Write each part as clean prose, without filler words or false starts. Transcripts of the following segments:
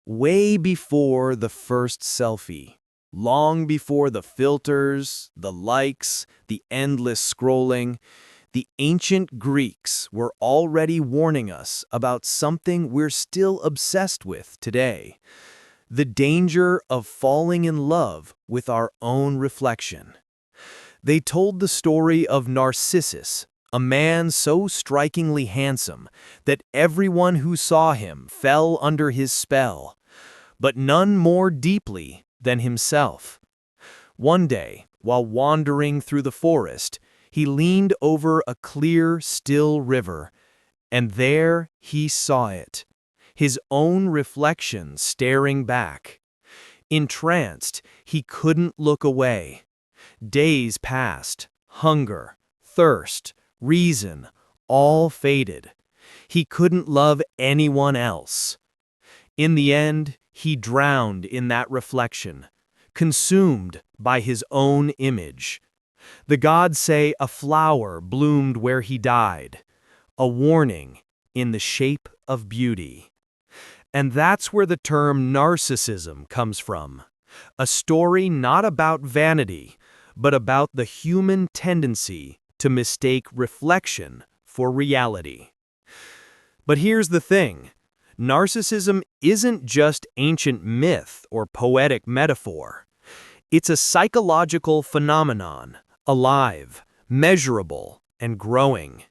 way before the first selfie, long before the filters, the likes, the endless scrolling, the ancient Greeks were already warning us about something we're still obsessed with today: the danger of falling in love with our own reflection. They told the story of Narcissus, a man so strikingly handsome that everyone who saw him fell under his spell, but none more deeply than himself. One day, while wandering through the forest, he leaned over a clear, still river, and there he saw it, his own reflection staring back. Entranced, he couldn't look away. Days passed, hunger, thirst, reason, all faded. He couldn't love anyone else. In the end, he drowned in that reflection, consumed by his own image. The gods say a flower bloomed where he died, a warning in the shape of beauty. And that's where the term narcissism comes from, a story not about vanity, but about the human tendency to mistake reflection for reality. But here's the thing: narcissism isn't just ancient myth or poetic metaphor. It's a psychological phenomenon, alive, measurable, and growing.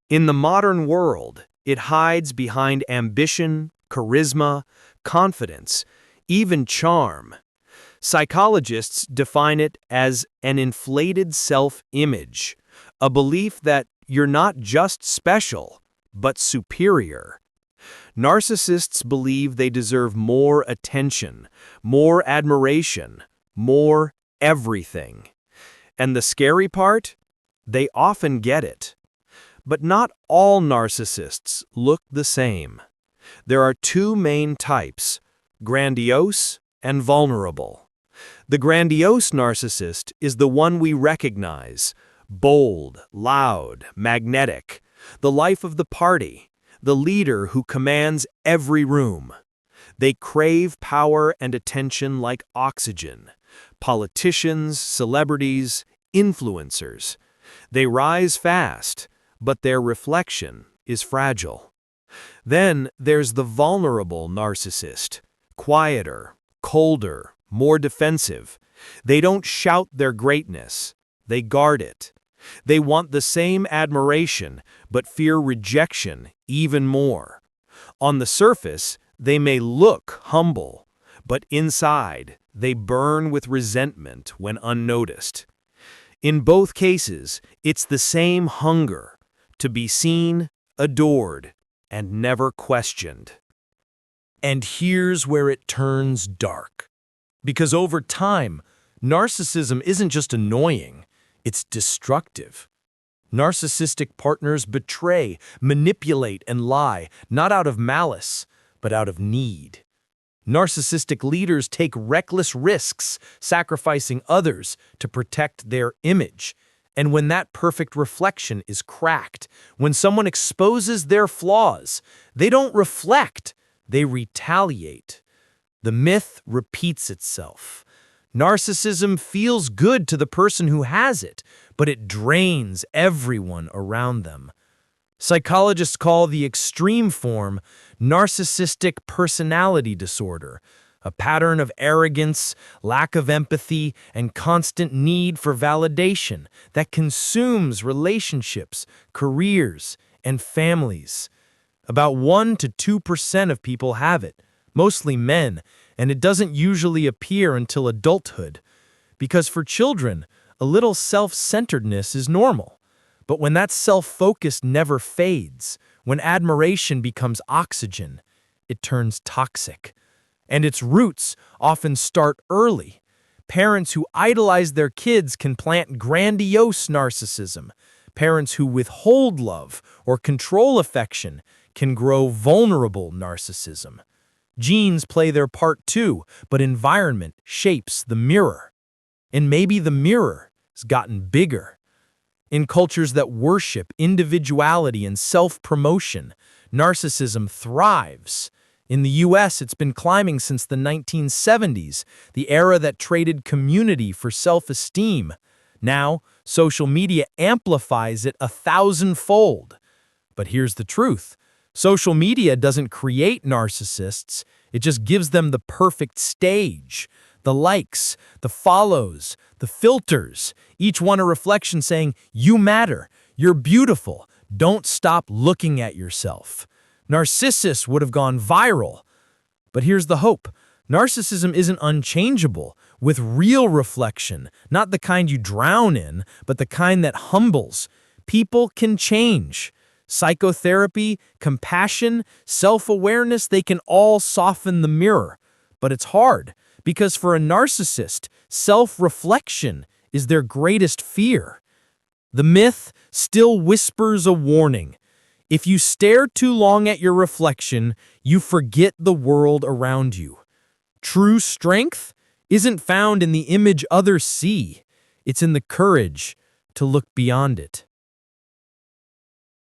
In the modern world, it hides behind ambition, charisma, confidence, even charm. Psychologists define it as an inflated self-image, a belief that you're not just special, but superior. Narcissists believe they deserve more attention, more admiration, more everything. And the scary part? They often get it. But not all narcissists look the same. There are two main types: grandiose and vulnerable. The grandiose narcissist is the one we recognize: bold, loud, magnetic, the life of the party, the leader who commands every room. They crave power and attention like oxygen. Politicians, celebrities, influencers. They rise fast, but their reflection is fragile. Then there's the vulnerable narcissist, quieter, colder, more defensive. They don't shout their greatness, they guard it. They want the same admiration, but fear rejection even more. On the surface, they may look humble, but inside, they burn with resentment when unnoticed. In both cases, it's the same hunger: to be seen, adored, and never questioned. And here's where it turns dark. Because over time, narcissism isn't just annoying, it's destructive. Narcissistic partners betray, manipulate, and lie, not out of malice, but out of need. Narcissistic leaders take reckless risks, sacrificing others to protect their image. And when that perfect reflection is cracked, when someone exposes their flaws, they don't reflect, they retaliate. The myth repeats itself. Narcissism feels good to the person who has it, but it drains everyone around them. Psychologists call the extreme form narcissistic personality disorder, a pattern of arrogance, lack of empathy, and constant need for validation that consumes relationships, careers, and families. About 1 to 2% of people have it, mostly men, and it doesn't usually appear until adulthood. Because for children, a little self-centeredness is normal. But when that self-focus never fades, when admiration becomes oxygen, it turns toxic. And its roots often start early. Parents who idolize their kids can plant grandiose narcissism. Parents who withhold love or control affection can grow vulnerable narcissism. Genes play their part too, but environment shapes the mirror. And maybe the mirror has gotten bigger. In cultures that worship individuality and self-promotion, narcissism thrives. In the US, it's been climbing since the 1970s, the era that traded community for self-esteem. Now, social media amplifies it 1,000-fold. But here's the truth. Social media doesn't create narcissists, it just gives them the perfect stage. The likes, the follows, the filters, each one a reflection saying, "You matter, you're beautiful, don't stop looking at yourself." Narcissus would have gone viral. But here's the hope. Narcissism isn't unchangeable. With real reflection, not the kind you drown in, but the kind that humbles, people can change. Psychotherapy, compassion, self-awareness, they can all soften the mirror. But it's hard, because for a narcissist, self-reflection is their greatest fear. The myth still whispers a warning. If you stare too long at your reflection, you forget the world around you. True strength isn't found in the image others see. It's in the courage to look beyond it.